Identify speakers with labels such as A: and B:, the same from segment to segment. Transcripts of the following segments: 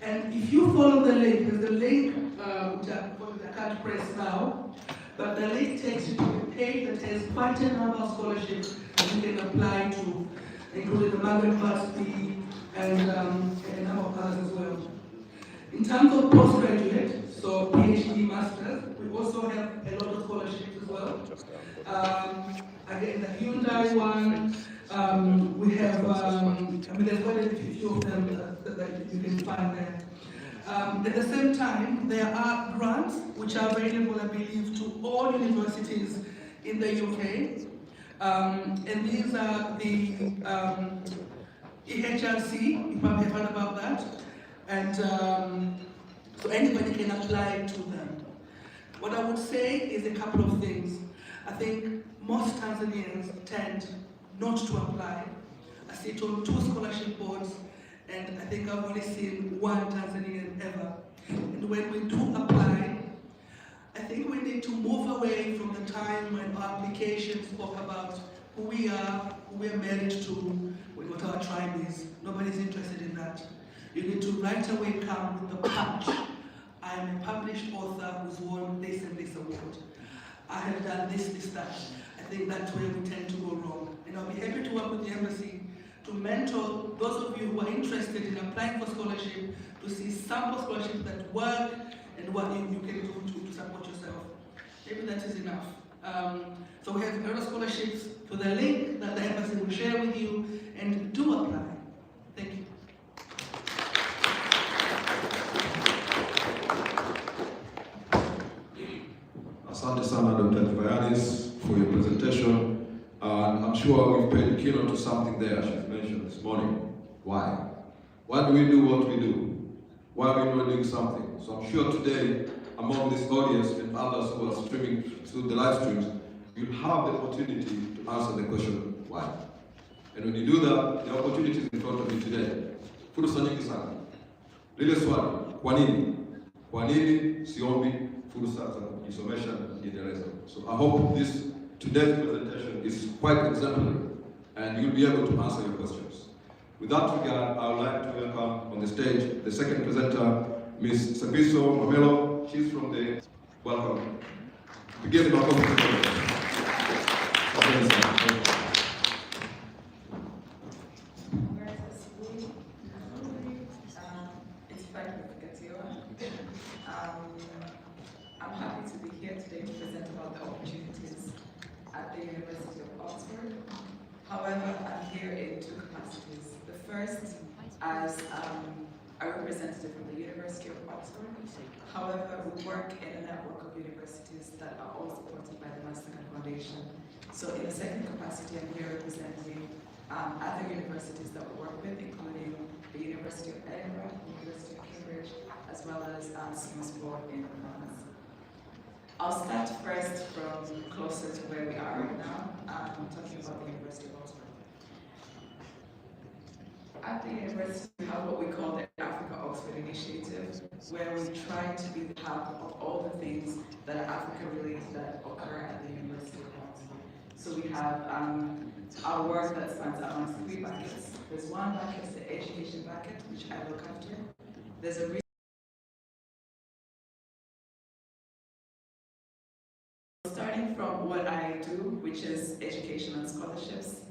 A: And if you follow the link, there's a link which I can't press now, but the link takes you to a page that has quite a number of scholarships that you can apply to, including the Magnum University and a number of others as well. In terms of postgraduate, so PhD, masters, we also have a lot of scholarships as well. Again, the Hyundai one, we have, there's quite a few of them that you can find there. At the same time, there are grants which are available, I believe, to all universities in the UK. And these are the EHRC, you probably have heard about that. And so anybody can apply to them. What I would say is a couple of things. I think most Tanzanians tend not to apply. I sit on 2 scholarship boards, and I think I've only seen 1 Tanzanian ever. And when we do apply, I think we need to move away from the time when our application spoke about who we are married to, what our tribe is. Nobody's interested in that. You need to right away come with the punch. I am a published author who's won this and this award. I have done this, that. I think that's where we tend to go wrong. And I'll be happy to work with the embassy to mentor those of you who are interested in applying for scholarship, to see sample scholarships that work and what you can do to support yourself. Maybe that is enough. So we have a lot of scholarships to the link that the embassy will share with you, and do apply. Thank you.
B: Asante sana Dr. Vayanis for your presentation. And I'm sure we've paid keynote to something there she's mentioned this morning. Why? Why do we do what we do? Why are we not doing something? So I'm sure today, among this audience and others who are streaming through the live streams, you'll have the opportunity to answer the question, why? And when you do that, the opportunity is in front of you today. Fursa nyingi sana. Lile swali, kwa nini? Kwa nini siombi fursa za kujisomesha na kujiendeleza? So I hope today's presentation is quite exemplary, and you'll be able to answer your questions. With that regard, I would like to welcome on the stage the second presenter, Ms. Sabiso Mamelo. She's from the welcome. Begin the welcome.
C: I'm happy to be here today to present about the opportunities at the University of Oxford. However, I'm here in 2 capacities. The first as a representative from the University of Oxford. However, we work in a network of universities that are all supported by the Mastercard Foundation. So in the second capacity, I'm here representing other universities that we work with, including the University of Edinburgh, the University of Cambridge, as well as Sciences Po in France. I'll start first from closer to where we are right now. I'm talking about the University of Oxford. At the university, we have what we call the Africa Oxford Initiative, where we try to be the hub of all the things that are Africa-related that occur at the University of Oxford. So we have our work that spans amongst 3 buckets. There's one bucket, the education bucket, which I look after. There's a starting from what I do, which is education and scholarships,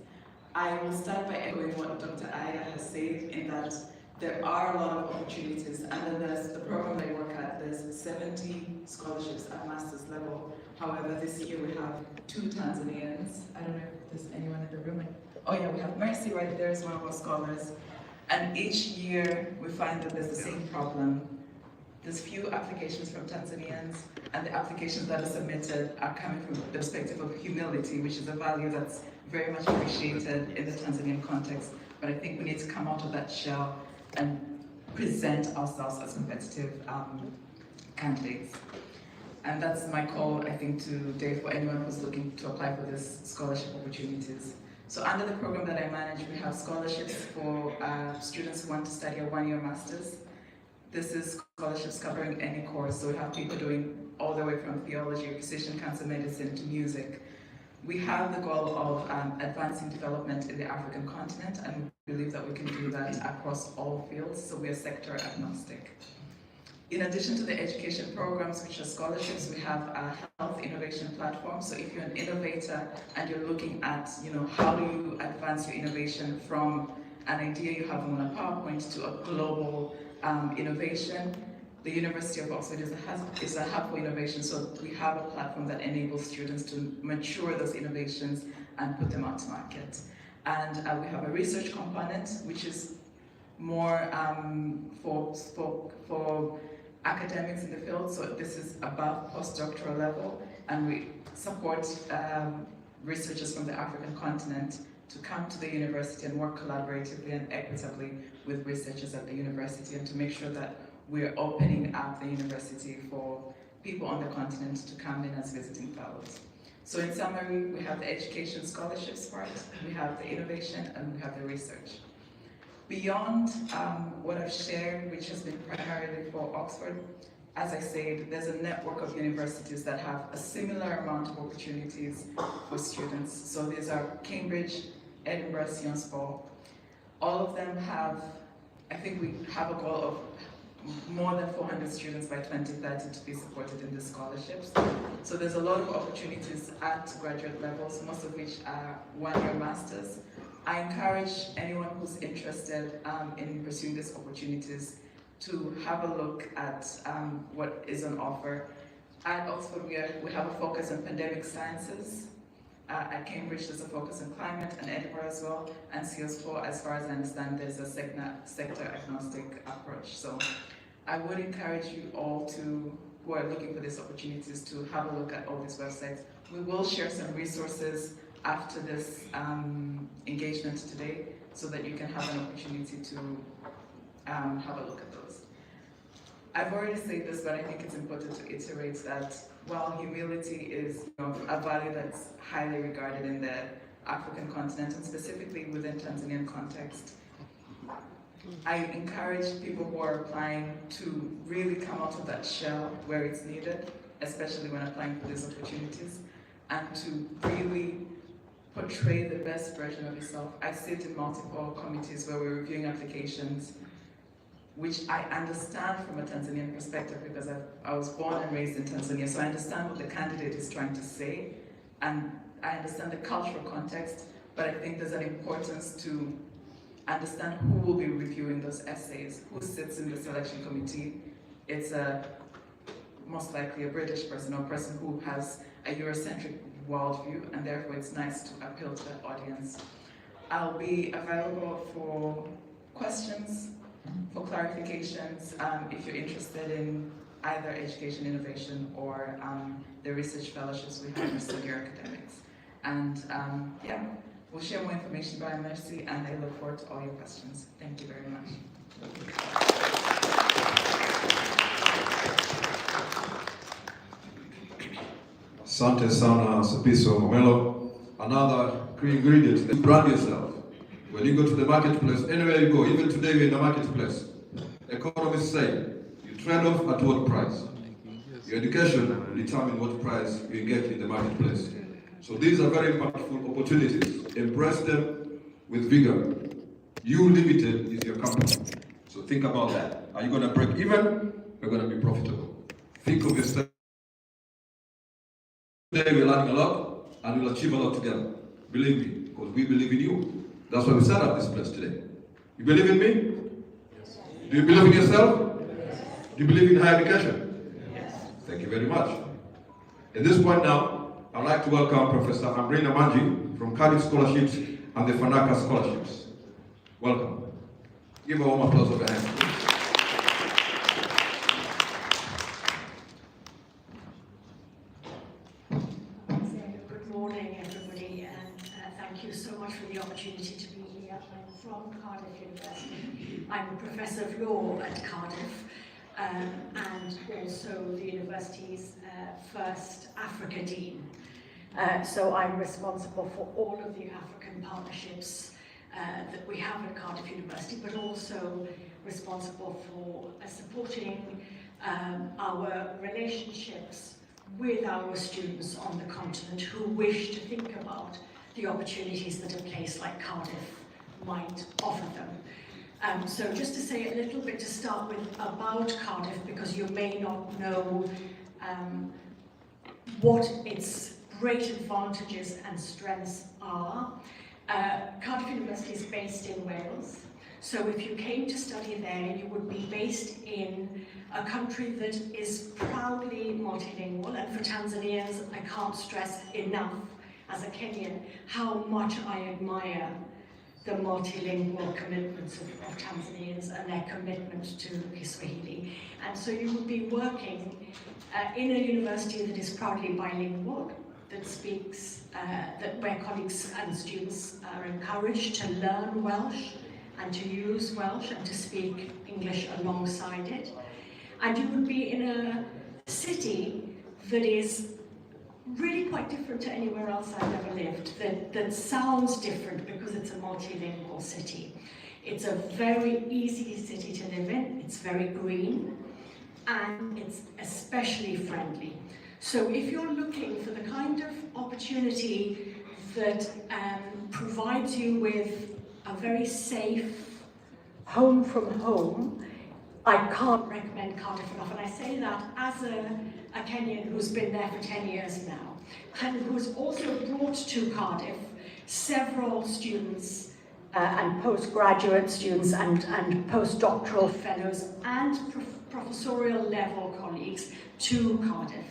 C: I will start by echoing what Dr. Aya has said, in that there are a lot of opportunities, and then there's the program I work at, there's 70 scholarships at master's level. However, this year we have 2 Tanzanians. I don't know if there's anyone in the room. Oh yeah, we have Mercy right there as one of our scholars. And each year we find that there's the same problem. There's few applications from Tanzanians, and the applications that are submitted are coming from the perspective of humility, which is a value that's very much appreciated in the Tanzanian context. But I think we need to come out of that shell and present ourselves as competitive candidates. And that's my call, I think, today for anyone who's looking to apply for this scholarship opportunities. So under the program that I manage, we have scholarships for students who want to study a 1-year master's. This is scholarships covering any course, so we have people doing all the way from theology, precision cancer medicine to music. We have the goal of advancing development in the African continent, and we believe that we can do that across all fields, so we are sector agnostic. In addition to the education programs, which are scholarships, we have a health innovation platform. So if you're an innovator and you're looking at, how do you advance your innovation from an idea you have on a PowerPoint to a global innovation, the University of Oxford is a hub for innovation. So we have a platform that enables students to mature those innovations and put them out to market. And we have a research component, which is more for academics in the field, so this is above postdoctoral level, and we support researchers from the African continent to come to the university and work collaboratively and equitably with researchers at the university, and to make sure that we're opening up the university for people on the continent to come in as visiting fellows. So in summary, we have the education scholarships part, we have the innovation, and we have the research. Beyond what I've shared, which has been primarily for Oxford, as I said, there's a network of universities that have a similar amount of opportunities for students. So these are Cambridge, Edinburgh, Sciences Po. All of them have, I think we have a goal of more than 400 students by 2030 to be supported in the scholarships. So there's a lot of opportunities at graduate levels, most of which are one-year masters. I encourage anyone who's interested in pursuing these opportunities to have a look at what is on offer. At Oxford, we have a focus on pandemic sciences. At Cambridge, there's a focus on climate, and Edinburgh as well. And Sciences Po, as far as I understand, there's a sector agnostic approach. So I would encourage you all who are looking for these opportunities to have a look at all these websites. We will share some resources after this engagement today, so that you can have an opportunity to have a look at those. I've already said this, but I think it's important to iterate that while humility is a value that's highly regarded in the African continent, and specifically within Tanzanian context, I encourage people who are applying to really come out of that shell where it's needed, especially when applying for these opportunities, and to really portray the best version of yourself. I sit in multiple committees where we're reviewing applications, which I understand from a Tanzanian perspective, because I was born and raised in Tanzania, so I understand what the candidate is trying to say, and I understand the cultural context, but I think there's an importance to understand who will be reviewing those essays, who sits in the selection committee. It's most likely a British person or a person who has a Eurocentric worldview, and therefore it's nice to appeal to that audience. I'll be available for questions, for clarifications, if you're interested in either education innovation or the research fellowships we have for senior academics. And yeah, we'll share more information by Mercy, and I look forward to all your questions. Thank you very much.
B: Asante sana Sapiso Momelo. Another key ingredient is brand yourself. When you go to the marketplace, anywhere you go, even today we're in the marketplace, economists say you trade off at what price. Your education will determine what price you get in the marketplace. So these are very impactful opportunities. Embrace them with vigor. You Limited is your company. So think about that. Are you going to break even? Or going to be profitable? Think of yourself. Today we're learning a lot, and we'll achieve a lot together. Believe me, because we believe in you. That's why we set up this place today. You believe in me? Yes. Do you believe in yourself? Yes. Do you believe in higher education? Yes. Thank you very much. At this point now, I'd like to welcome Professor Ambrina Manji from Cardiff Scholarships and the Fanaka Scholarships. Welcome. Give a warm applause of your hands.
D: Good morning, everybody, and thank you so much for the opportunity to be here. I'm from Cardiff University. I'm a professor of law at Cardiff, and also the university's first Africa Dean. So I'm responsible for all of the African partnerships that we have at Cardiff University, but also responsible for supporting our relationships with our students on the continent who wish to think about the opportunities that a place like Cardiff might offer them. So just to say a little bit to start with about Cardiff, because you may not know what its great advantages and strengths are. Cardiff University is based in Wales, so if you came to study there, you would be based in a country that is proudly multilingual, and for Tanzanians, I can't stress enough as a Kenyan how much I admire the multilingual commitments of Tanzanians and their commitment to Kiswahili. And so you would be working in a university that is proudly bilingual, that speaks, where colleagues and students are encouraged to learn Welsh and to use Welsh and to speak English alongside it. And you would be in a city that is really quite different to anywhere else I've ever lived, that sounds different because it's a multilingual city. It's a very easy city to live in, it's very green, and it's especially friendly. So if you're looking for the kind of opportunity that provides you with a very safe home from home, I can't recommend Cardiff enough. And I say that as a Kenyan who's been there for 10 years now, and who's also brought to Cardiff several students and postgraduate students and postdoctoral fellows and professorial level colleagues to Cardiff.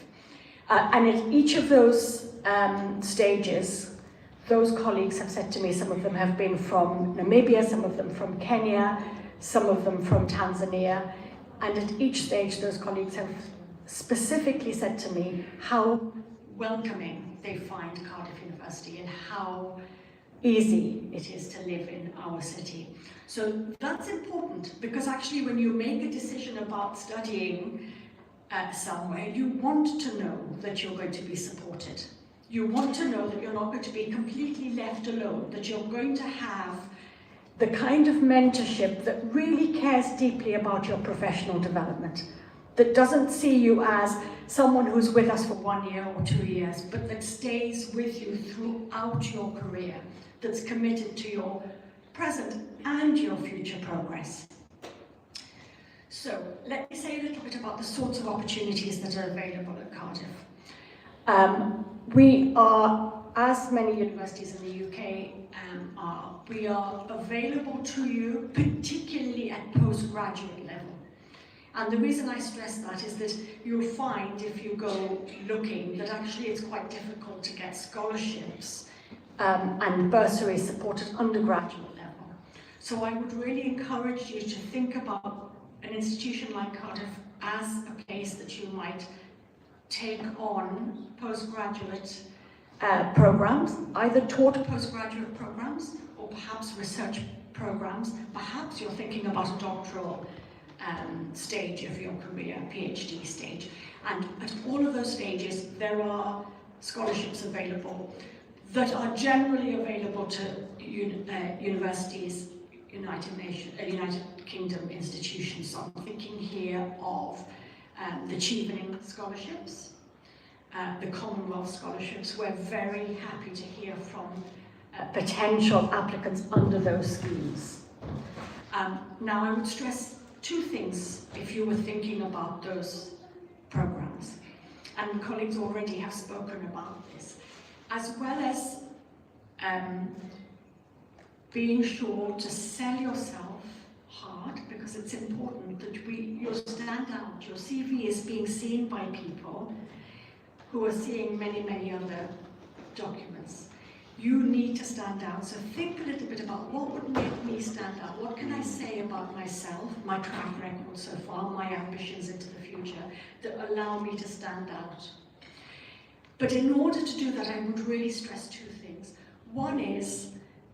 D: And at each of those stages, those colleagues have said to me, some of them have been from Namibia, some of them from Kenya, some of them from Tanzania, and at each stage those colleagues have specifically said to me how welcoming they find Cardiff University and how easy it is to live in our city. So that's important, because actually when you make a decision about studying somewhere, you want to know that you're going to be supported. You want to know that you're not going to be completely left alone, that you're going to have the kind of mentorship that really cares deeply about your professional development, that doesn't see you as someone who's with us for 1 year or 2 years, but that stays with you throughout your career, that's committed to your present and your future progress. So let me say a little bit about the sorts of opportunities that are available at Cardiff. We are, as many universities in the UK are, we are available to you, particularly at postgraduate level. And the reason I stress that is that you'll find, if you go looking, that actually it's quite difficult to get scholarships and bursaries support at undergraduate level. So I would really encourage you to think about an institution like Cardiff as a place that you might take on postgraduate programs, either taught postgraduate programs or perhaps research programs. Perhaps you're thinking about a doctoral stage of your career, PhD stage. And at all of those stages, there are scholarships available that are generally available to universities, United Kingdom institutions. So I'm thinking here of the Chevening scholarships, the Commonwealth scholarships. We're very happy to hear from potential applicants under those schemes. Now I would stress two things if you were thinking about those programs, and colleagues already have spoken about this, as well as being sure to sell yourself hard, because it's important that you stand out. Your CV is being seen by people who are seeing many other documents. You need to stand out. So think a little bit about what would make me stand out. What can I say about myself, my track record so far, my ambitions into the future that allow me to stand out? But in order to do that, I would really stress two things. One is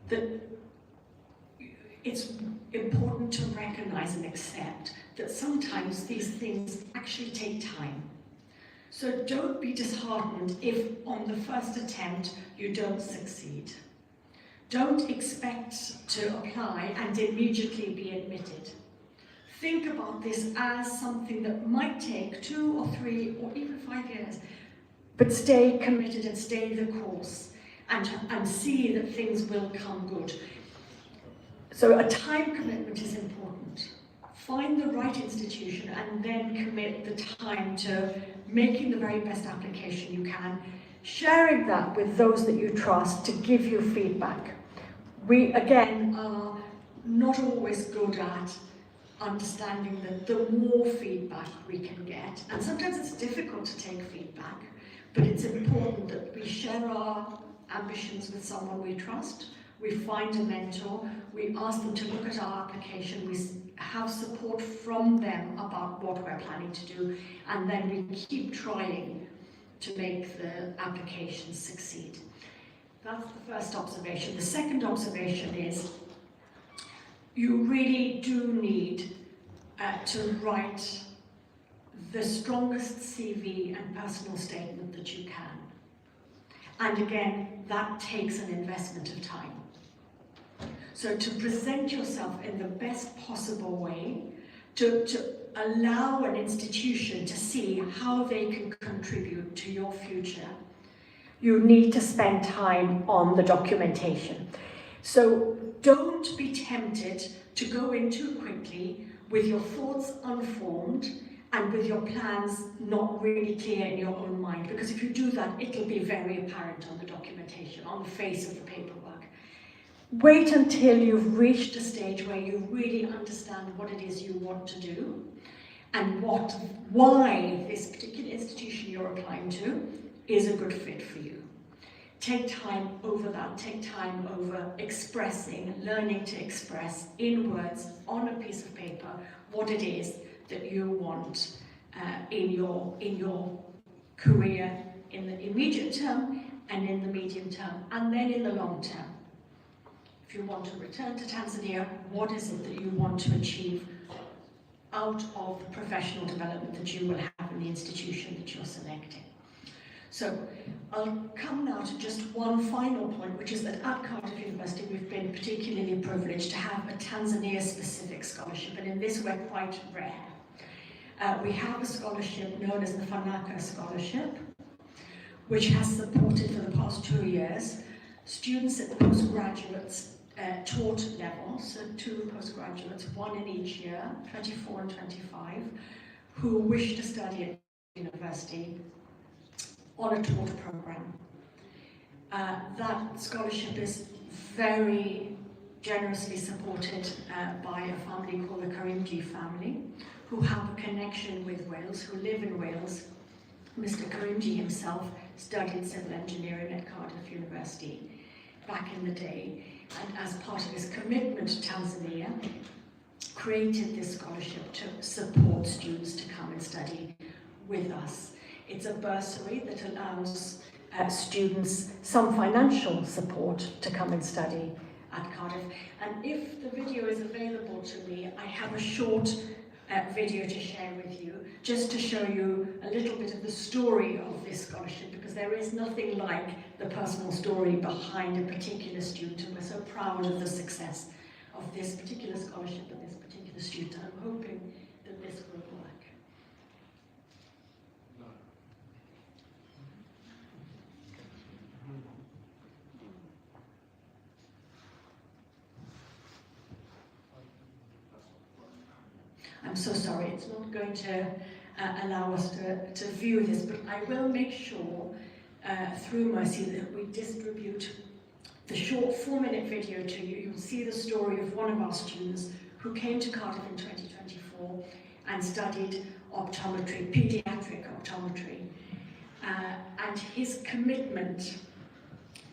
D: that it's important to recognize and accept that sometimes these things actually take time. So don't be disheartened if on the first attempt you don't succeed. Don't expect to apply and immediately be admitted. Think about this as something that might take 2 or 3 or even 5 years but stay committed and stay the course and see that things will come good. So a time commitment is important. Find the right institution and then commit the time to making the very best application you can, sharing that with those that you trust to give you feedback. We, again, are not always good at understanding that the more feedback we can get, and sometimes it's difficult to take feedback, but it's important that we share our ambitions with someone we trust, we find a mentor, we ask them to look at our application, we have support from them about what we're planning to do, and then we keep trying to make the application succeed. That's the first observation. The second observation is you really do need to write the strongest CV and personal statement that you can. And again, that takes an investment of time. So to present yourself in the best possible way, to allow an institution to see how they can contribute to your future, you need to spend time on the documentation. So don't be tempted to go in too quickly with your thoughts unformed and with your plans not really clear in your own mind, because if you do that, it'll be very apparent on the documentation, on the face of the paperwork. Wait until you've reached a stage where you really understand what it is you want to do and why this particular institution you're applying to is a good fit for you. Take time over that, take time over expressing, learning to express in words on a piece of paper what it is that you want in your career in the immediate term and in the medium term and then in the long term. If you want to return to Tanzania, what is it that you want to achieve out of the professional development that you will have in the institution that you're selecting? So I'll come now to just one final point, which is that at Cardiff University we've been particularly privileged to have a Tanzania-specific scholarship, and in this we're quite rare. We have a scholarship known as the Fanaka Scholarship, which has supported for the past 2 years students at the postgraduates taught level, so 2 postgraduates, 1 in each year, 24 and 25, who wish to study at university on a taught program. That scholarship is very generously supported by a family called the Karimji family, who have a connection with Wales, who live in Wales. Mr. Karimji himself studied civil engineering at Cardiff University back in the day, and as part of his commitment to Tanzania, created this scholarship to support students to come and study with us. It's a bursary that allows students some financial support to come and study at Cardiff. And if the video is available to me, I have a short video to share with you, just to show you a little bit of the story of this scholarship, because there is nothing like the personal story behind a particular student, and we're so proud of the success of this particular scholarship and this particular student. I'm hoping that this will work. I'm so sorry, it's not going to allow us to view this, but I will make sure through Mercy that we distribute the short 4-minute video to you. You'll see the story of one of our students who came to Cardiff in 2024 and studied optometry, pediatric optometry, and his commitment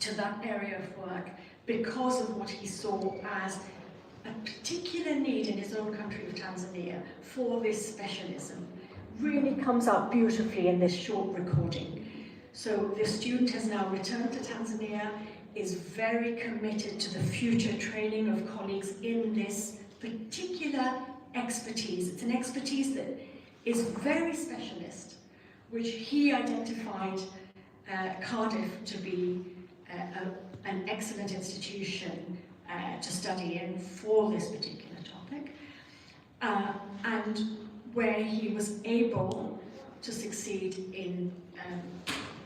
D: to that area of work because of what he saw as a particular need in his own country of Tanzania for this specialism really comes out beautifully in this short recording. So the student has now returned to Tanzania, is very committed to the future training of colleagues in this particular expertise. It's an expertise that is very specialist, which he identified Cardiff to be an excellent institution to study in for this particular topic, and where he was able to succeed in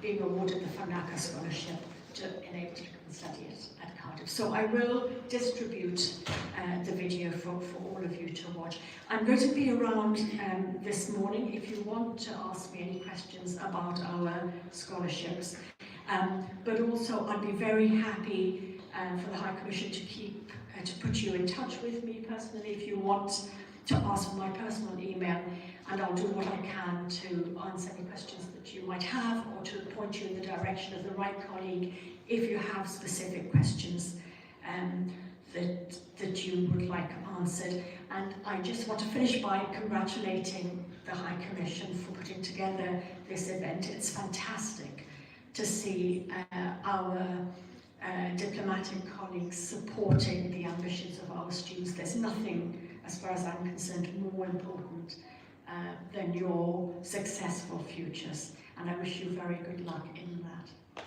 D: being awarded the Fanaka Scholarship to enable to come and study at Cardiff. So I will distribute the video for all of you to watch. I'm going to be around this morning if you want to ask me any questions about our scholarships. But also I'd be very happy for the High Commission to put you in touch with me personally if you want to ask for my personal email, and I'll do what I can to answer any questions that you might have or to point you in the direction of the right colleague if you have specific questions that you would like answered. And I just want to finish by congratulating the High Commission for putting together this event. It's fantastic to see our diplomatic colleagues supporting the ambitions of our students. There's nothing, as far as I'm concerned, more important than your successful futures. And I wish you very good luck in that.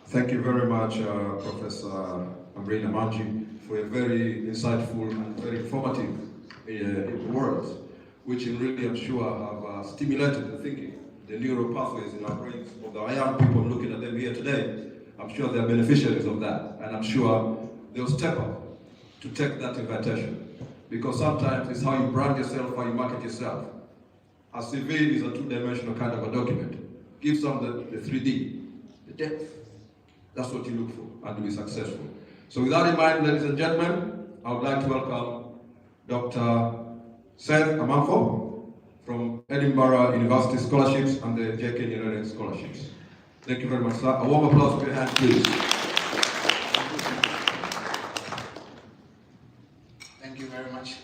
B: Thank you very much, Professor Amrina Manji, for a very insightful and very informative words, which really, I'm sure, have stimulated the thinking, the neural pathways in our brains of the young people looking at them here today. I'm sure they're beneficiaries of that, and I'm sure they'll step up to take that invitation. Because sometimes it's how you brand yourself, how you market yourself. A CV is a two-dimensional kind of a document. Give some the 3D, the depth. That's what you look for, and to be successful. So with that in mind, ladies and gentlemen, I would like to welcome Dr. Seth Amanfo from Edinburgh University Scholarships and the JK Nyerere Scholarships. Thank you very much, sir. A warm applause for your hands, please.
E: Thank you very much.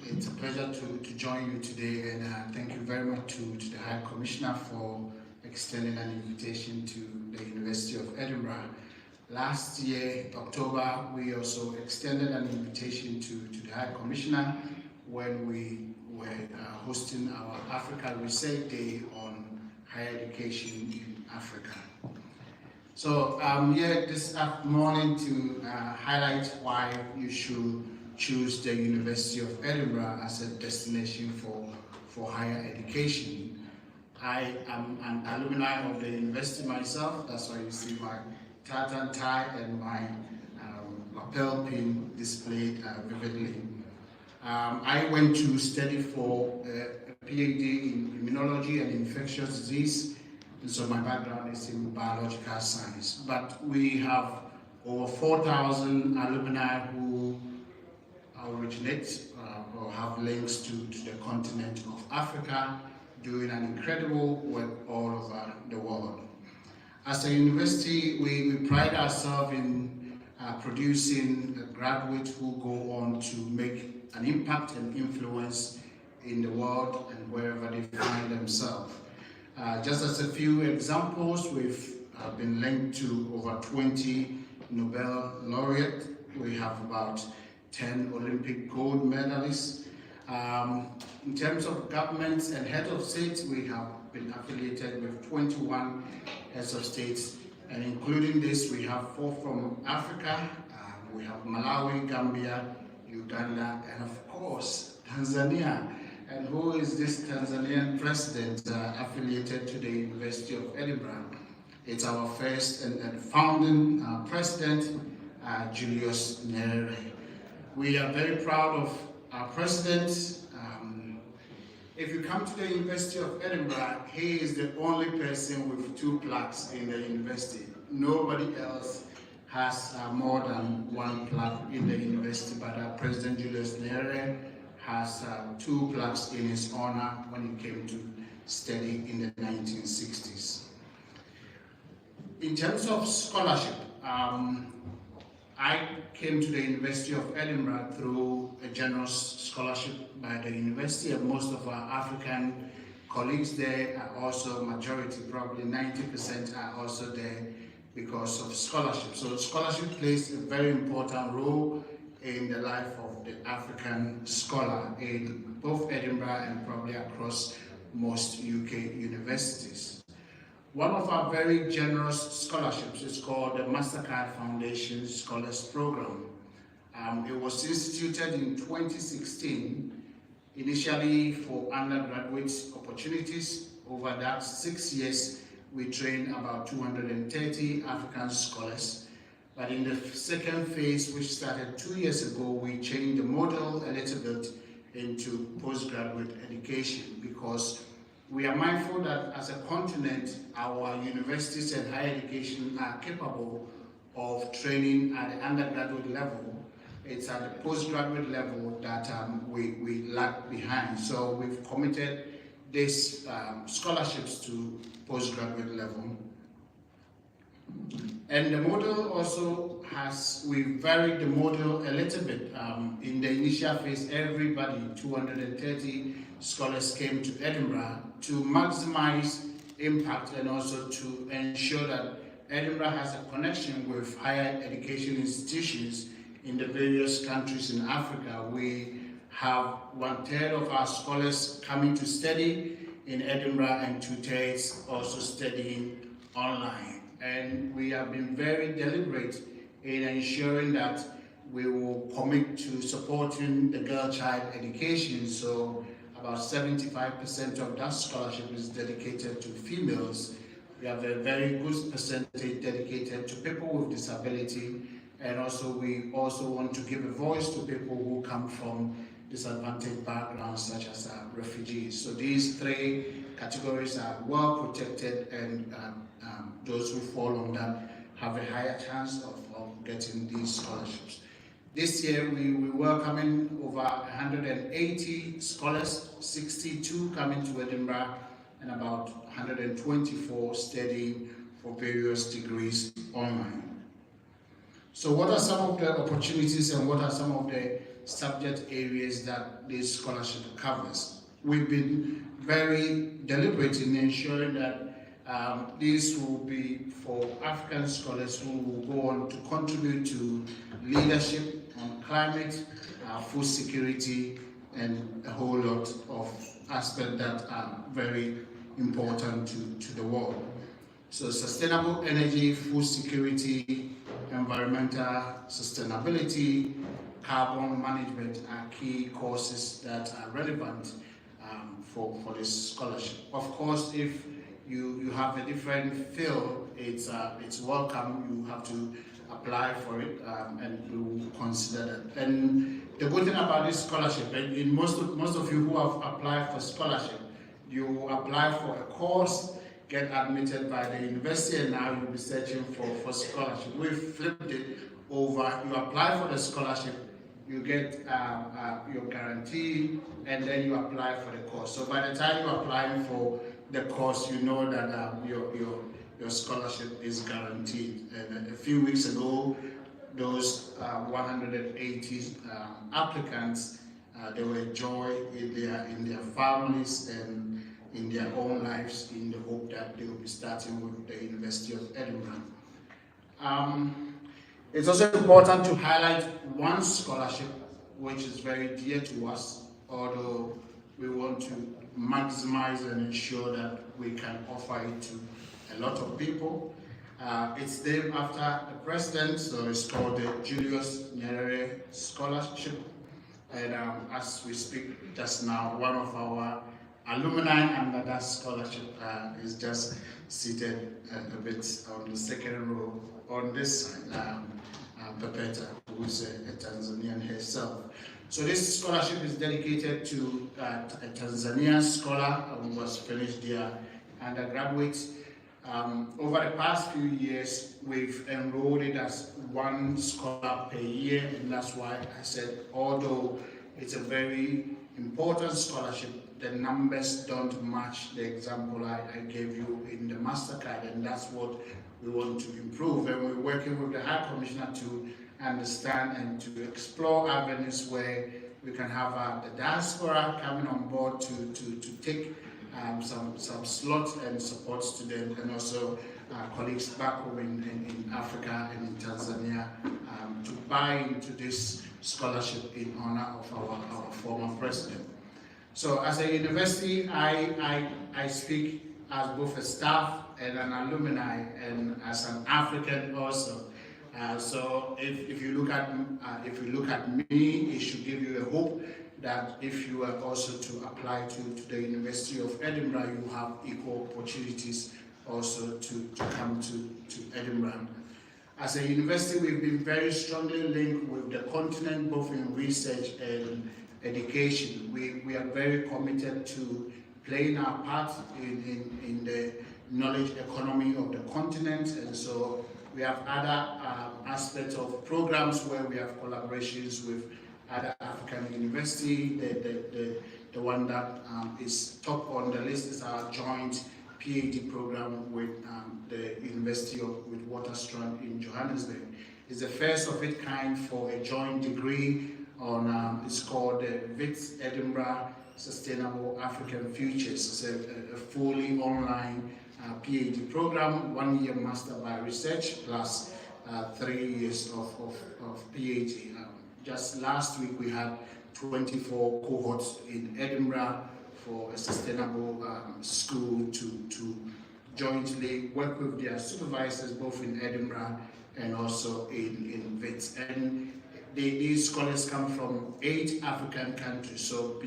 E: It's a pleasure to join you today, and thank you very much to the High Commissioner for extending an invitation to the University of Edinburgh. Last year, October, we also extended an invitation to the High Commissioner when we were hosting our Africa Research Day on higher education in Africa. So I'm here this morning to highlight why you should choose the University of Edinburgh as a destination for higher education. I am an alumni of the university myself. That's why you see my tartan tie and my lapel pin displayed vividly. I went to study for a PhD in immunology and infectious disease, and so my background is in biological science. But we have over 4,000 alumni who originate or have links to the continent of Africa, doing an incredible work all over the world. As a university, we pride ourselves in producing graduates who go on to make an impact and influence in the world and wherever they find themselves. Just as a few examples, we've been linked to over 20 Nobel laureates. We have about 10 Olympic gold medalists. In terms of governments and heads of states, we have been affiliated with 21 heads of states, and including this, we have 4 from Africa. We have Malawi, Gambia, Uganda, and of course, Tanzania. And who is this Tanzanian president affiliated to the University of Edinburgh? It's our first and founding president, Julius Nyerere. We are very proud of our president. If you come to the University of Edinburgh, he is the only person with 2 plaques in the university. Nobody else has more than 1 plaque in the university, but our President Julius Nyerere has 2 plaques in his honor when he came to study in the 1960s. In terms of scholarship, I came to the University of Edinburgh through a generous scholarship by the university, and most of our African colleagues there are also majority, probably 90% are also there because of scholarship. So scholarship plays a very important role in the life of the African scholar in both Edinburgh and probably across most UK universities. One of our very generous scholarships is called the MasterCard Foundation Scholars Program. It was instituted in 2016, initially for undergraduate opportunities. Over that 6 years, we trained about 230 African scholars. But in the second phase, which started 2 years ago, we changed the model a little bit into postgraduate education, because we are mindful that as a continent, our universities and higher education are capable of training at the undergraduate level. It's at the postgraduate level that we lag behind. So we've committed these scholarships to postgraduate level. And the model also we varied the model a little bit. In the initial phase, everybody, 230 scholars, came to Edinburgh to maximize impact and also to ensure that Edinburgh has a connection with higher education institutions in the various countries in Africa. We have 1/3 of our scholars coming to study in Edinburgh and 2/3 also studying online. And we have been very deliberate in ensuring that we will commit to supporting the girl-child education. So about 75% of that scholarship is dedicated to females. We have a very good percentage dedicated to people with disability, and also we also want to give a voice to people who come from disadvantaged backgrounds, such as refugees. So these three categories are well protected, and those who fall on that have a higher chance of getting these scholarships. This year we're welcoming over 180 scholars, 62 coming to Edinburgh, and about 124 studying for various degrees online. So what are some of the opportunities and what are some of the subject areas that this scholarship covers? We've been very deliberate in ensuring that this will be for African scholars who will go on to contribute to leadership on climate, food security, and a whole lot of aspects that are very important to the world. So sustainable energy, food security, environmental sustainability, carbon management are key courses that are relevant for this scholarship. Of course, if you have a different field, it's welcome. You have to apply for it, and we will consider that. And the good thing about this scholarship, and in most of you who have applied for scholarship, you apply for a course, get admitted by the university, and now you'll be searching for scholarship. We've flipped it over. You apply for the scholarship, you get your guarantee, and then you apply for the course. So by the time you're applying for the course, you know that your scholarship is guaranteed. And a few weeks ago, those 180 applicants, they were joy in their families and in their own lives, in the hope that they will be starting with the University of Edinburgh. It's also important to highlight one scholarship which is very dear to us, although we want to maximize and ensure that we can offer it to a lot of people. It's named after the president, so it's called the Julius Nyerere Scholarship. And as we speak just now, one of our alumni under that scholarship is just seated a bit on the second row on this side, Pepeta, who's a Tanzanian herself. So this scholarship is dedicated to a Tanzanian scholar who was finished their undergraduate. Over the past few years, we've enrolled it as one scholar per year, and that's why I said, although it's a very important scholarship, the numbers don't match the example I gave you in the MasterCard, and that's what we want to improve. And we're working with the High Commissioner to understand and to explore avenues where we can have the diaspora coming on board to take some slots and support students, and also colleagues back home in Africa and in Tanzania to buy into this scholarship in honor of our former president. So as a university, I speak as both a staff and an alumni, and as an African also. So if you look at me, it should give you a hope that if you are also to apply to the University of Edinburgh, you have equal opportunities also to come to Edinburgh. As a university, we've been very strongly linked with the continent, both in research and education. We are very committed to playing our part in the knowledge economy of the continent, and so we have other aspects of programs where we have collaborations with other African universities. The one that is top on the list is our joint PhD program with the University of Witwatersrand in Johannesburg. It's the first of its kind for a joint degree on, it's called the WITS Edinburgh Sustainable African Futures. It's a fully online PhD program, 1 year master by research plus 3 years of PhD. Just last week we had 24 cohorts in Edinburgh for a sustainable school to jointly work with their supervisors both in Edinburgh and also in WITS. And these scholars come from 8 African countries. So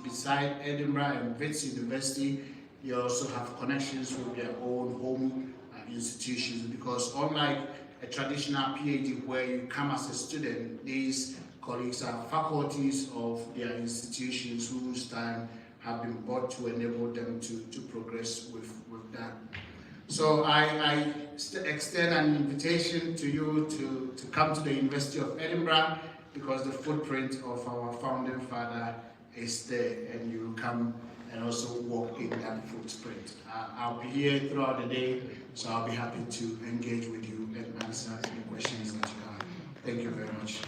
E: beside Edinburgh and WITS University, you also have connections with their own home institutions, because unlike a traditional PhD where you come as a student, these colleagues are faculties of their institutions whose time have been brought to enable them to progress with that. So I extend an invitation to you to come to the University of Edinburgh, because the footprint of our founding father is there, and you will come and also walk in that footprint. I'll be here throughout the day, so I'll be happy to engage with you and answer any questions that you have. Thank you very much.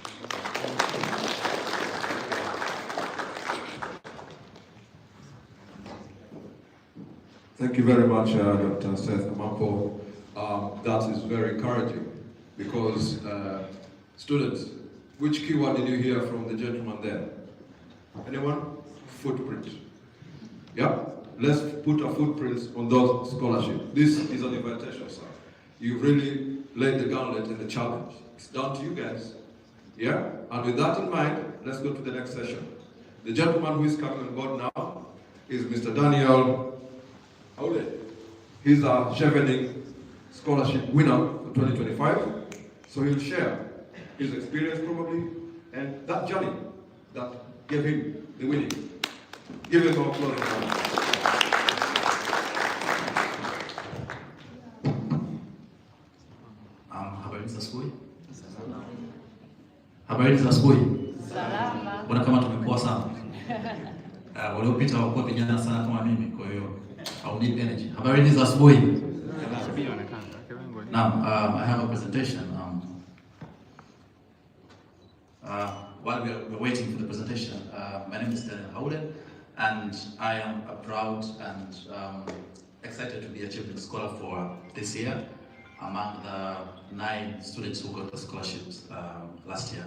B: Thank you very much, Dr. Seth Amampo. That is very encouraging, because students, which keyword did you hear from the gentleman there? Anyone? Footprint. Yeah? Let's put a footprint on those scholarships. This is an invitation, sir. You've really laid the gauntlet and the challenge. It's down to you guys. Yeah? And with that in mind, let's go to the next session. The gentleman who is coming on board now is Mr. Daniel Aule. He's a Chevening Scholarship winner for 2025. So he'll share his experience probably, and that journey that gave him the winning. Give him a applause.
F: Habari za asubuhi. Habari za asubuhi. Salama. Mbona kama tumekuwa sana? Waliopita hawakuwa vijana sana kama mimi, kwa hiyo I need energy. Habari za asubuhi. Now, I have a presentation. While we're waiting for the presentation, my name is Daniel Aule, and I am proud and excited to be a Chevening Scholar for this year, among the 9 students who got the scholarships last year.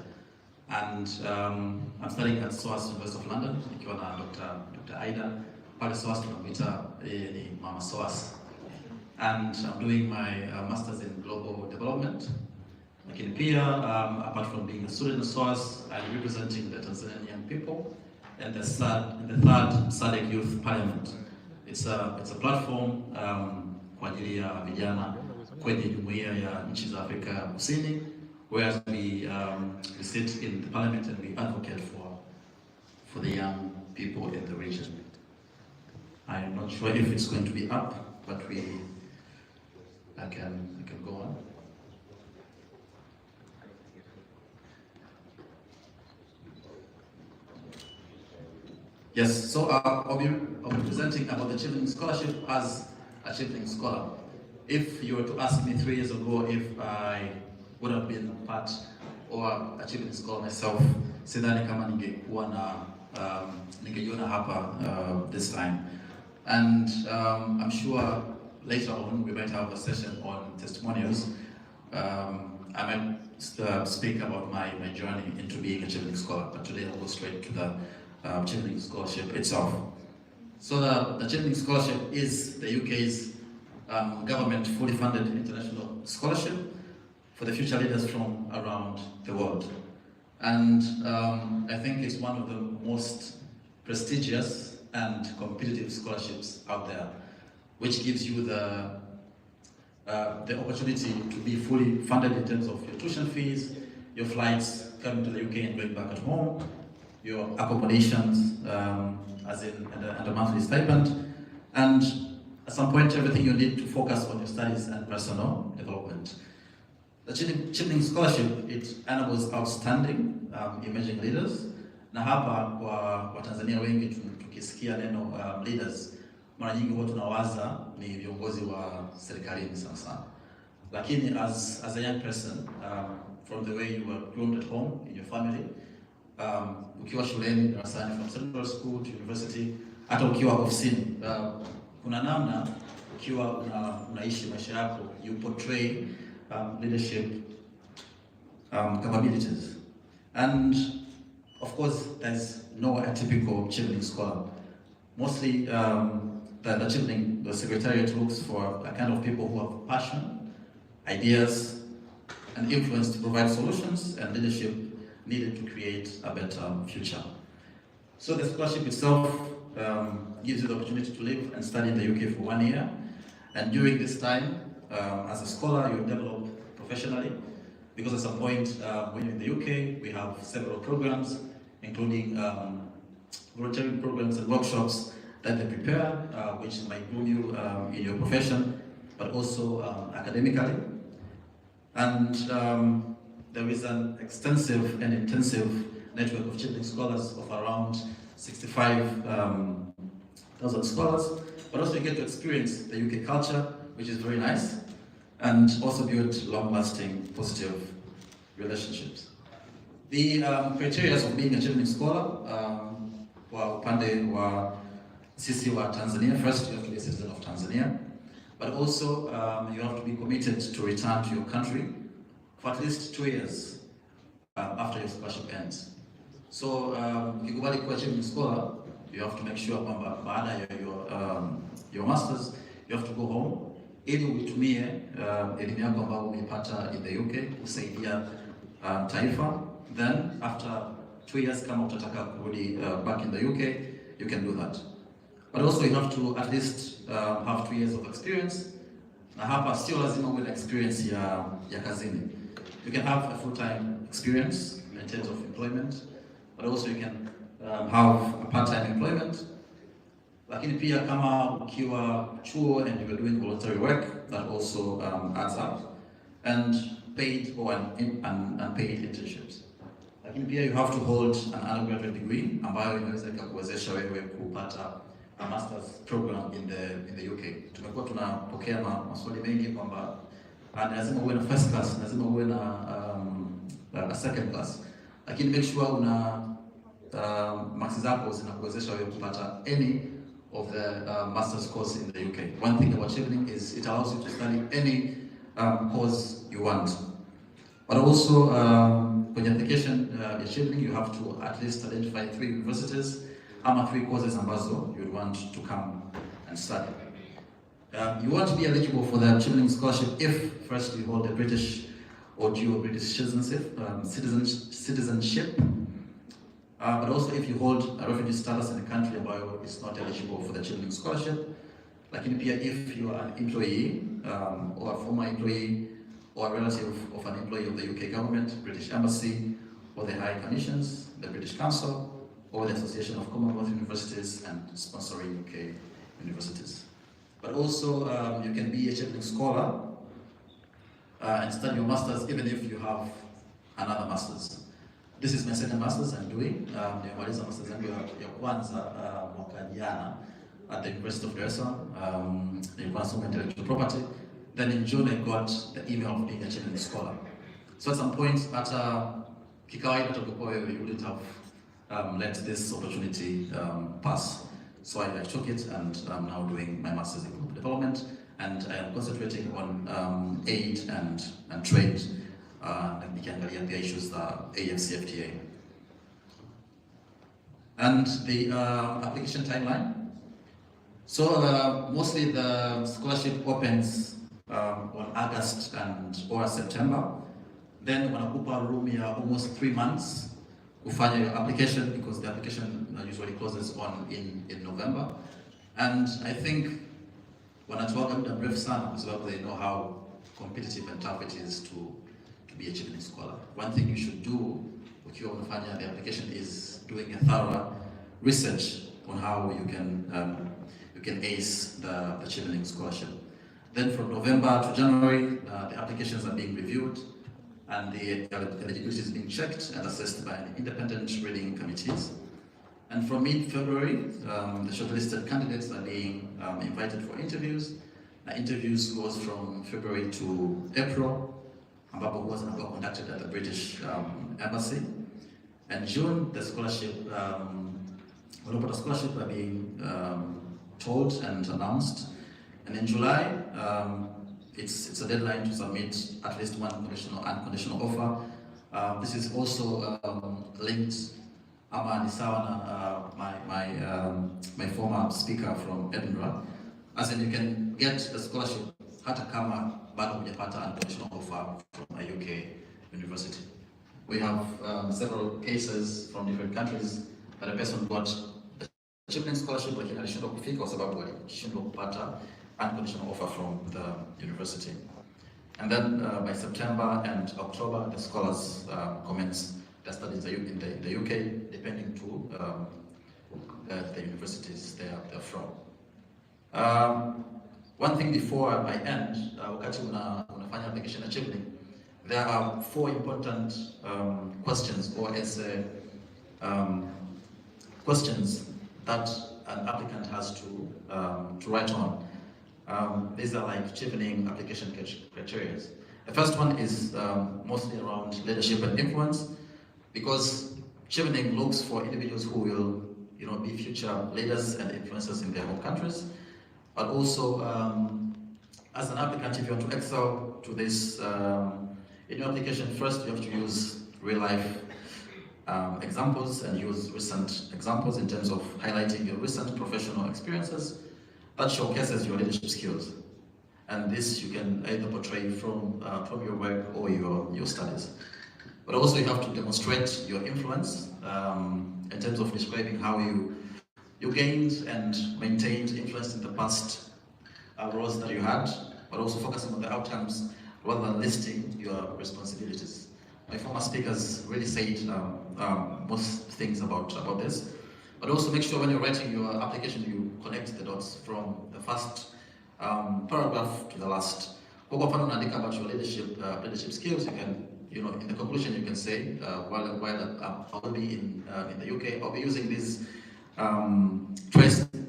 F: And I'm studying at SOAS University of London, nikiwa na Dr. Aida. Pale SOAS tunamwita ni Mama SOAS. And I'm doing my Masters in Global Development. Lakini pia, apart from being a student in SOAS, I'm representing the Tanzanian young people in the third SADC Youth Parliament. It's a platform kwa ajili ya vijana kwenye jumuiya ya nchi za Afrika Kusini, whereas we sit in the parliament and we advocate for the young people in the region. I'm not sure if it's going to be up, but I can go on. Yes, so I'll be presenting about the Chevening Scholarship as a Chevening Scholar. If you were to ask me 3 years ago if I would have been part or a Chevening Scholar myself, sidhani kama ningekuwa na ningejiona hapa this time. And I'm sure later on we might have a session on testimonials. I might speak about my journey into being a Chevening Scholar, but today I'll go straight to the Chevening Scholarship itself. So the Chevening Scholarship is the UK's government fully funded international scholarship for the future leaders from around the world. And I think it's one of the most prestigious and competitive scholarships out there, which gives you the opportunity to be fully funded in terms of your tuition fees, your flights coming to the UK and going back at home, your accommodations, as in and a monthly stipend, and at some point everything you need to focus on your studies and personal development. The Children's Scholarship, it enables outstanding emerging leaders, na hapa kwa Watanzania wengi tukisikia neno leaders, mara nyingi huwa tunawaza ni viongozi wa serikalini sana sana. Lakini as a young person, from the way you were grown at home, in your family, ukiwa shuleni, darasani, from central school to university, hata ukiwa ofisini, kuna namna ukiwa unaishi maisha yako, you portray leadership capabilities. And of course, there's no atypical Children's Scholar. Mostly, the Secretariat looks for a kind of people who have passion, ideas, and influence to provide solutions and leadership needed to create a better future. So the scholarship itself gives you the opportunity to live and study in the UK for 1 year. And during this time, as a scholar, you develop professionally, because at some point, when you're in the UK, we have several programs, including volunteering programs and workshops that they prepare, which might groom you in your profession, but also academically. And there is an extensive and intensive network of children's scholars of around 65,000 scholars, but also you get to experience the UK culture, which is very nice, and also build long-lasting, positive relationships. The criteria of being a children's scholar, kwa upande wa sisi wa Tanzania, first you have to be a citizen of Tanzania, but also you have to be committed to return to your country for at least 2 years after your scholarship ends. So, ukikubali kuwa children's scholar, you have to make sure kwamba baada ya your masters, you have to go home ili uitumie elimu yako ambayo umeipata in the UK kusaidia taifa. Then after 2 years, kama utataka kurudi back in the UK, you can do that. But also you have to at least have 2 years of experience. Na hapa sio lazima uwe na experience ya kazini. You can have a full-time experience in terms of employment, but also you can have a part-time employment. Lakini pia kama ukiwa chuo and you are doing voluntary work, that also adds up. And paid or unpaid internships. Lakini pia you have to hold an undergraduate degree ambayo inaweza ikakuwezesha wewe kupata a master's program in the UK. Tumekuwa tunapokea maswali mengi kwamba lazima uwe na first class, lazima uwe na a second class. Lakini make sure una marks zako zinakuwezesha wewe kupata any of the master's course in the UK. One thing about Chevening is it allows you to study any course you want. But also, when your application is Chevening, you have to at least identify 3 universities, 3 courses ambazo you would want to come and study. You want to be eligible for the Chevening scholarship if first you hold a British or dual British citizenship, but also if you hold a refugee status in a country ambayo is not eligible for the Chevening scholarship. Lakini pia if you are an employee or a former employee or a relative of an employee of the UK government, British Embassy, or the High Commissions, the British Council, or the Association of Commonwealth Universities and sponsoring UK universities. But also you can be a Chevening scholar and study your masters even if you have another masters. This is my second masters I'm doing. Nimemaliza masters yangu ya kwanza mwaka jana at the University of Dar es Salaam. Nilikuwa nasoma intellectual property. Then in June I got the email of being a Chevening scholar. So at some point, kikawaida tutakuwa you wouldn't have let this opportunity pass. So I took it and I'm now doing my master's in global development, and I am concentrating on aid and trade, nikiangalia pia issues za AFCFTA. And the application timeline. So mostly the scholarship opens on August or September, then wanakupa room ya almost 3 months kufanya your application, because the application usually closes in November. And I think wanatuaga muda mrefu sana kwa sababu they know how competitive and tough it is to be a Chevening scholar. One thing you should do ukiwa unafanya the application is doing a thorough research on how you can ace the Chevening scholarship. Then from November to January, the applications are being reviewed and the eligibility is being checked and assessed by independent reading committees. And from mid-February, the shortlisted candidates are being invited for interviews. Interviews goes from February to April, ambapo huwa zinakuwa conducted at the British Embassy. And June, the scholarship, the scholarship are being told and announced. And in July, it's a deadline to submit at least one conditional and unconditional offer. This is also linked. Ama ni sawa na my former speaker from Edinburgh, as in you can get the scholarship hata kama bado hujapata unconditional offer from a UK university. We have several cases from different countries that a person got a Chevening scholarship lakini alishindwa kufika kwa sababu alishindwa kupata unconditional offer from the university. And then by September and October, the scholars commence their studies in the UK, depending to the universities they're from. One thing before I end, wakati unafanya application at Chevening, there are 4 important questions or questions that an applicant has to write on. These are like Chevening application criteria. The first one is mostly around leadership and influence, because Chevening looks for individuals who will, be future leaders and influencers in their home countries. But also, as an applicant, if you want to excel to this, in your application, first you have to use real-life examples and use recent examples in terms of highlighting your recent professional experiences that showcases your leadership skills. And this you can either portray from your work or your studies. But also you have to demonstrate your influence in terms of describing how you gained and maintained influence in the past roles that you had, but also focusing on the outcomes rather than listing your responsibilities. My former speakers really said most things about this, but also make sure when you're writing your application you connect the dots from the first paragraph to the last. Kwa mfano unaandika about your leadership skills, you can, in the conclusion you can say, while I will be in the UK, I'll be using these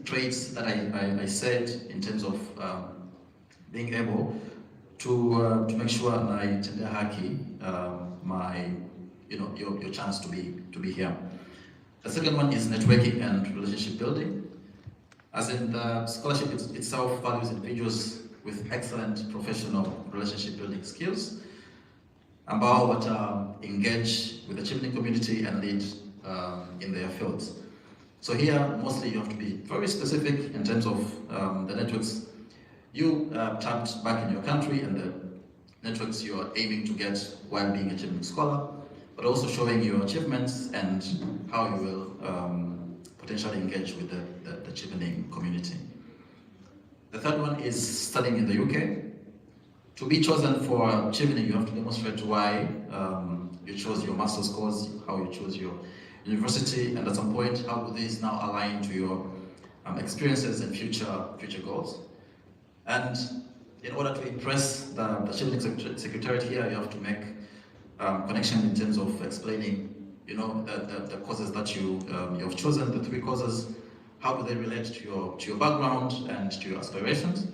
F: traits that I said in terms of being able to make sure I tender haki your chance to be here. The second one is networking and relationship building. As in, the scholarship itself values individuals with excellent professional relationship building skills, ambao wata engage with the Chevening community and lead in their fields. So here, mostly you have to be very specific in terms of the networks you tapped back in your country and the networks you are aiming to get while being a Chevening scholar, but also showing your achievements and how you will potentially engage with the Chevening community. The third one is studying in the UK. To be chosen for Chevening, you have to demonstrate why you chose your master's course, how you chose your university, and at some point, how do these now align to your experiences and future goals. And in order to impress the Chevening Secretariat here, you have to make connection in terms of explaining, the courses that you have chosen, the 3 courses, how do they relate to your background and to your aspirations.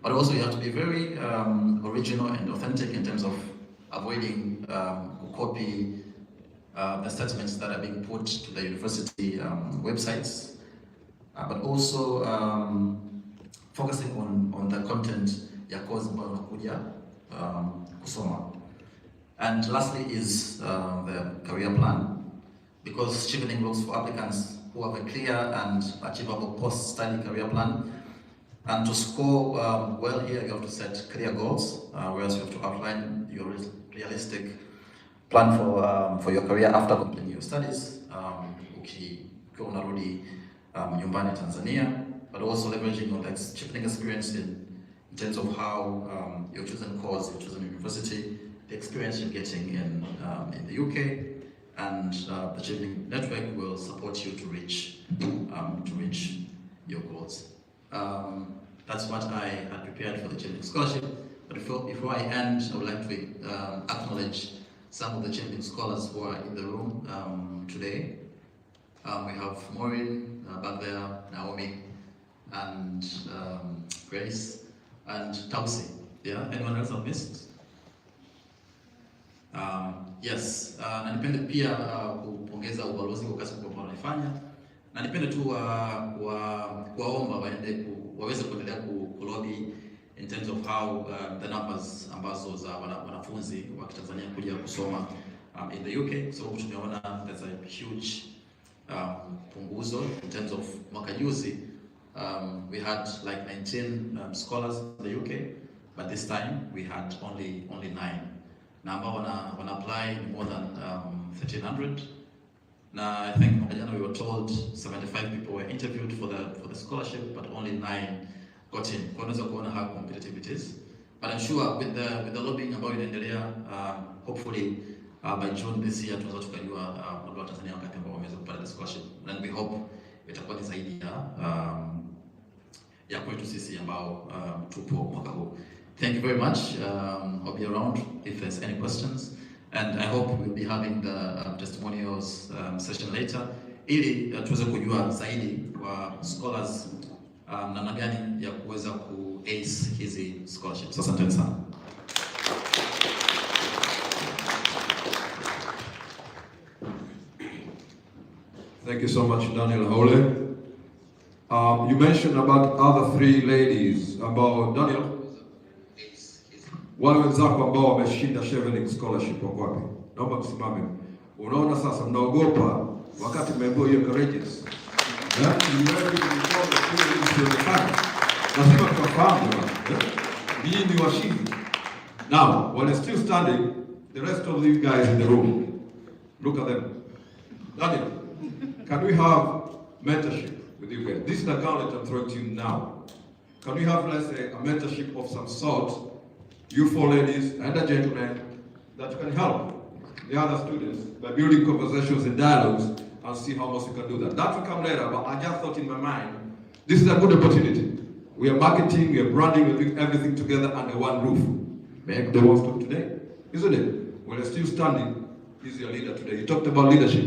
F: But also you have to be very original and authentic in terms of avoiding copy the statements that are being put to the university websites, but also focusing on the content ya course ambayo unakuja kusoma. And lastly is the career plan, because Chevening looks for applicants who have a clear and achievable post-study career plan. And to score well here, you have to set clear goals, whereas you have to outline your realistic plan for your career after completing your studies, ukiwa unarudi nyumbani Tanzania, but also leveraging on the chipping experience in terms of how your chosen course, your chosen university, the experience you're getting in the UK, and the chipping network will support you to reach your goals. That's what I had prepared for the Champion Scholarship. But before I end, I would like to acknowledge some of the Champion Scholars who are in the room today. We have Maureen back there, Naomi, and Grace, and Tausi. Yeah, anyone else I've missed? Yes, na nipende pia kupongeza ubalozi kwa kazi kubwa wanafanya, na nipende tu kuwaomba waweze kuendelea kulobby in terms of how the numbers ambazo za wanafunzi wa Tanzania kuja kusoma in the UK, sababu tumeona there's a huge punguzo in terms of mwaka juzi. We had like 19 scholars in the UK, but this time we had only 9. Na ambao wana apply more than 1,300. Now I think we were told 75 people were interviewed for the scholarship, but only 9 got in. Kwa unaweza kuona how competitive it is. But I'm sure with the lobbying ambayo inaendelea, hopefully by June this year tunaweza tukajua wa Tanzania wakati ambao wameweza kupata the scholarship. And we hope itakuwa ni zaidi ya kwetu sisi ambao tupo mwaka huu. Thank you very much. I'll be around if there's any questions. And I hope we'll be having the testimonials session later, ili tuweze kujua zaidi wa scholars namna gani ya kuweza ku ace hizi scholarships. Asante sana.
B: Thank you so much, Daniel Hole. You mentioned about other 3 ladies, about Daniel. Wale wenzako ambao wameshinda Chevening scholarship wako wapi? Naomba msimame. Unaona sasa mnaogopa wakati mmeambiwa hiyo courageous. Lazima tufahamu hii ni washindi. Now, while they're still standing, the rest of these guys in the room, look at them. Daniel, can we have mentorship with you guys? This is the account that I'm throwing to you now. Can we have, let's say, a mentorship of some sort? You 4 ladies and a gentleman that can help the other students by building conversations and dialogues and see how much you can do that. That will come later, but I just thought in my mind, this is a good opportunity. We are marketing, we are branding, we're doing everything together under one roof. Make the one talk today, isn't it? When you're still standing, he's your leader today. You talked about leadership.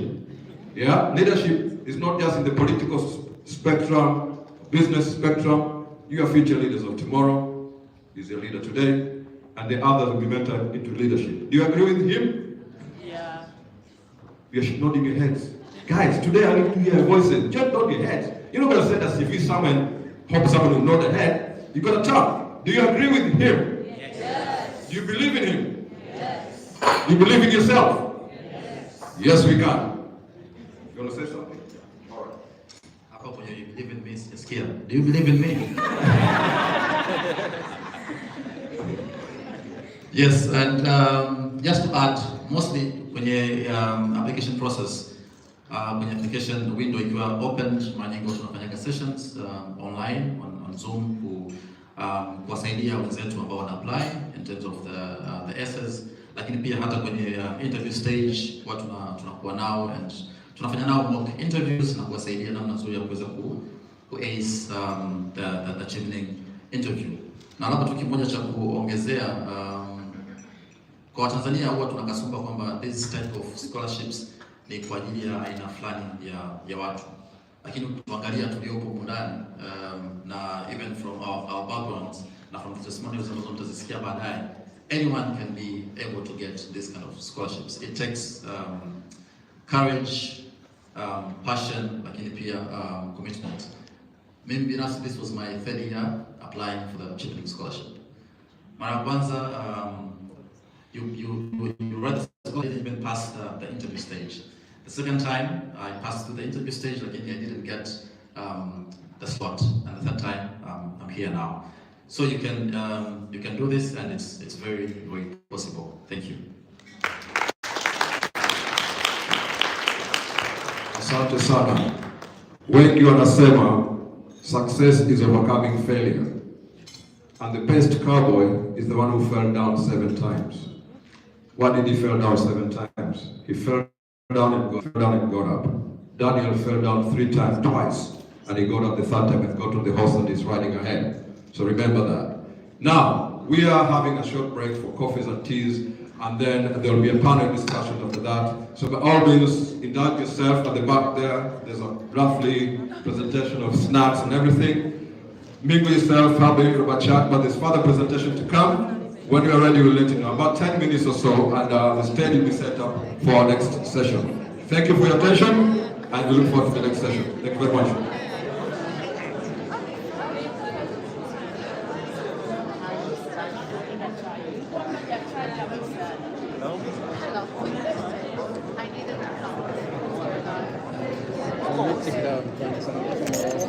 B: Yeah, leadership is not just in the political spectrum, business spectrum. You are future leaders of tomorrow. He's your leader today. And the others will be mentored into leadership. Do you agree with him?
C: Yeah.
B: You're nodding your heads. Guys, today I need to hear voices. Just nod your heads. You're not going to say that if you hope someone will nod their head. You're going to talk. Do you agree with him?
C: Yes.
B: Do you believe in him?
C: Yes.
B: Do you believe in yourself?
C: Yes.
B: Yes, we can. You want to say something? All right.
F: I hope you believe in me, Skia. Do you believe in me? Yes, and just to add, mostly kwenye application process, kwenye application window ikiwa opened, mara nyingi tunafanya sessions online on Zoom kuwasaidia wenzetu ambao wana apply in terms of the essays, lakini pia hata kwenye interview stage watu tunakuwa nao and tunafanya nao mock interviews na kuwasaidia namna nzuri ya kuweza ku ace the Chevening interview. Na labda tu kimoja cha kuongezea, kwa Tanzania huwa tunakasumba kwamba this type of scholarships ni kwa ajili ya aina fulani ya watu, lakini tuangalia tuliopo ndani na even from our backgrounds na from the testimonials ambazo mtazisikia baadaye, anyone can be able to get this kind of scholarships. It takes courage, passion, lakini pia commitment. Mimi binafsi, this was my 3rd year applying for the Chevening scholarship. Mara kwanza you read the scholarship, didn't even pass the interview stage. The second time I passed through the interview stage, lakini I didn't get the slot, and the 3rd time I'm here now. So you can do this, and it's very, very possible. Thank you.
B: Asante sana. Wengi wanasema success is overcoming failure. And the best cowboy is the one who fell down 7 times. Why did he fall down 7 times? He fell down and got up. Daniel fell down 3 times, twice, and he got up the 3rd time and got on the horse that is riding ahead. So remember that. Now, we are having a short break for coffees and teas, and then there will be a panel discussion after that. So by all means, indulge yourself at the back there. There's a roughly presentation of snacks and everything. Mingle yourself, have a little bit of chat, but there's further presentation to come. When you are ready, we'll let you know. About 10 minutes or so, and the stage will be set up for our next session. Thank you for your attention, and we look forward to the next session. Thank you very much.
G: I needed a